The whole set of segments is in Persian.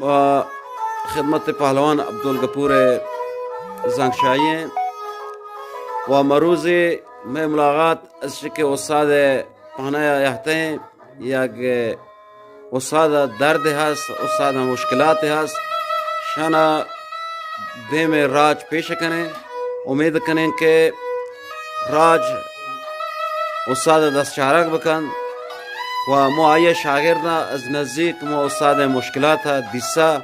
و خدمت پهلوان عبدالغفور زنگشایی हैं و مروزی میں ملاقات از که استاد پهنه یحته हैं یک استاد درد هست، استاد مشکلات هست، شانا دیم راج پیش کنه. امید کنین که راج استاد دستچارک بکن و ما آیه شاگردنا از نزدیک ما استاد مشکلات دیسا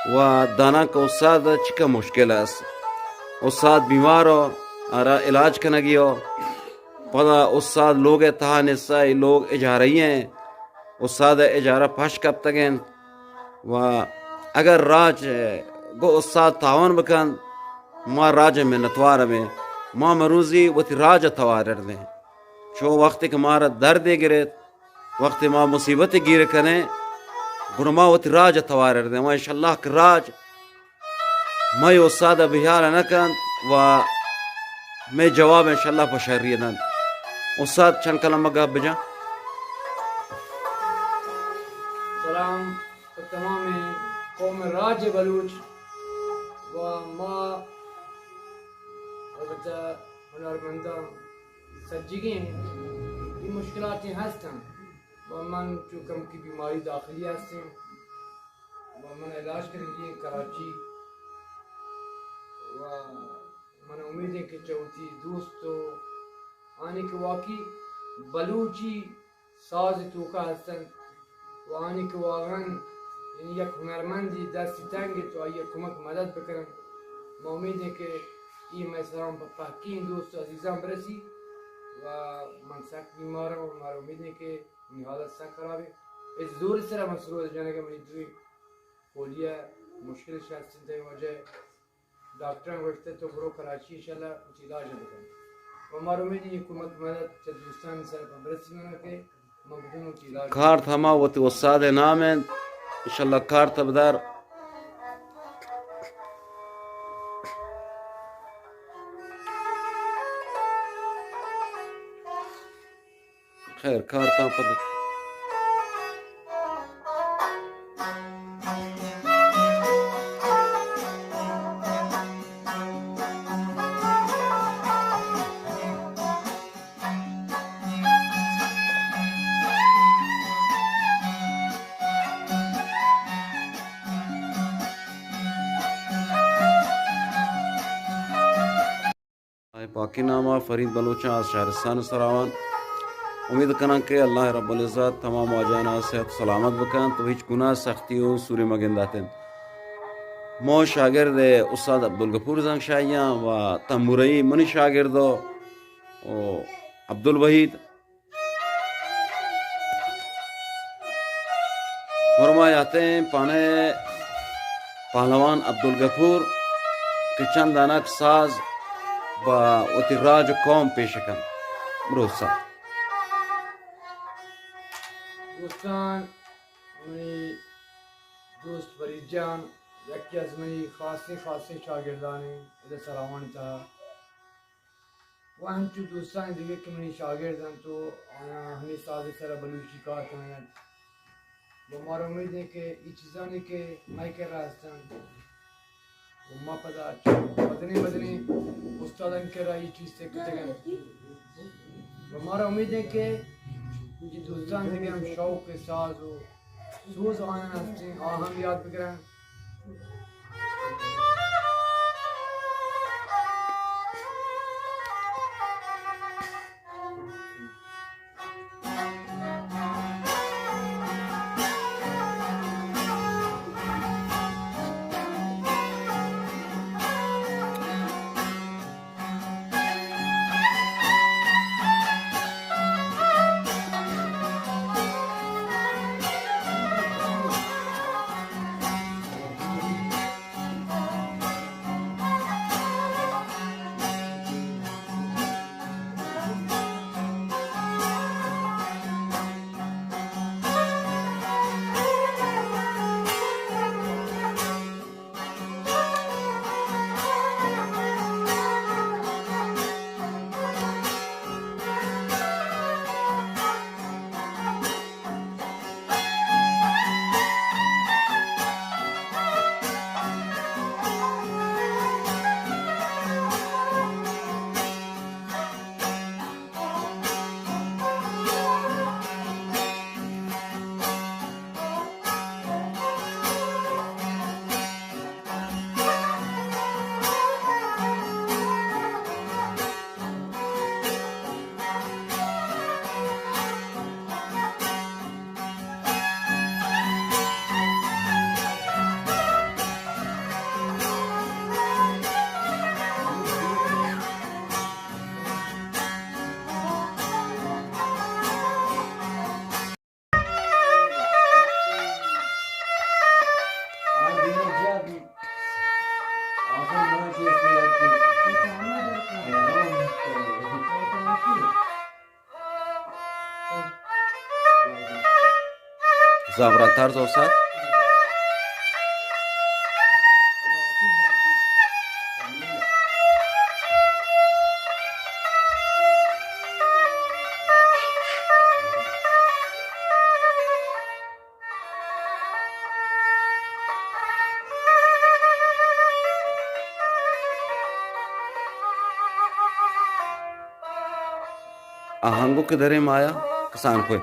و دانا که استاد چیکا مشکل است. استاد بیمارو آرا علاج کنگیو پدا استاد لوگ تها نسائی لوگ اجارہی ہیں، استاد اجارہ پاش کب تگین و اگر راج گو استاد تعاون بکن ما راج منتوار میں ما مروزی وتی راج توارر دیں چو وقتی که مارا درد گرت وقتی ما مصیبت گیر کنه گرما وتی راج توارر دیں و انشاءاللہ که راج ما استاد بحال نکن و میں جواب انشاءاللہ پشاری دن. استاد چند کلمہ گاب بجا. سلام تمام قوم راج بلوچ و ما البته هنرمندان سجگی ہیں. یہ مشکلات هستن و من چونکہ کی بیماری داخلی هستیم و من علاج کردیم کراچی و من امید ہے کہ چوتی دوستو آنی که واقعی بلوچی ساز توکا هستن و آنی که واقعا یعنی یک هنرمندی دستی تنگی تو آیه کمک مدد بکنن. ما امید ہے کہ این مسلام پاکین دوست و عزیزان برسی و من سخت بیمارم و ہمارا امید ہے کہ این حالت سخت خرابی اس زور سر مسئول جانے کا میری دوی پولیا مشکل شخصی در وجہ ڈاکٹران گوشته تو برو کراچی انشاءاللہ کچھ علاج بکن و ہمارا امید ہے حکومت مدد چه دوستان سر برسی منا کہ مقدونوں کی علاج کارت ہما وتی استاد نام ہیں انشاءاللہ کارت بدار خیر کارتا پتہ پاکی نامہ فرید بلوچاں از شہرستان سراوان. امید کنن کہ اللہ رب العزت تمام واجانا صحت سلامت بکن تو هیچ گناه سختی و سوری مگنداتن. ما شاگرد استاد عبدالغفور زنگشاییاں و تنبورئی منی شاگردو و عبدالوحید فرمایاتے ہیں پانے پہلوان عبدالغفور کہ چند دانک ساز با وتی راج قوم پیشکن بروسا. دوستان منی دوست فرید جان یکی از منی خاصی شاگردان ہیں ادھر سراوان تا و ہنچو دوستان دیگه که منی شاگردان تو ہمیں سازی سر بلوچی کار کنید و ہمارا امید ہے کہ یہ چیزانی که مائی کر رہا ہستن و ما پدا بدنی استادان کر رہا یہ چیز سے کتے گئے و ہمارا امید ہے کہ یہ دوستان دیگه ہم شوق ساز و سوز آنن هستیم آهم یاد بگیرن. Zabran tarz olsa. आहंगो के दरे माया किसान को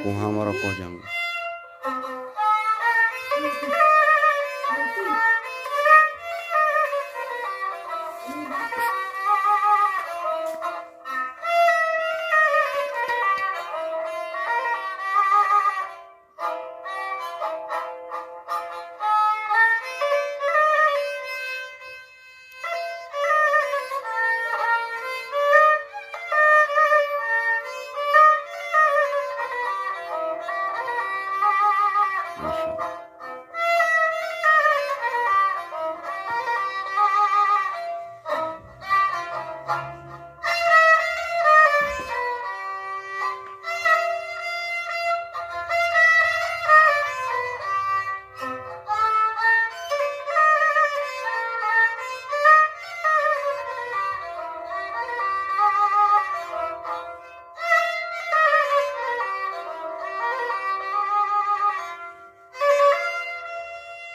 वहाँ हमारा पहुँच जाऊंगा।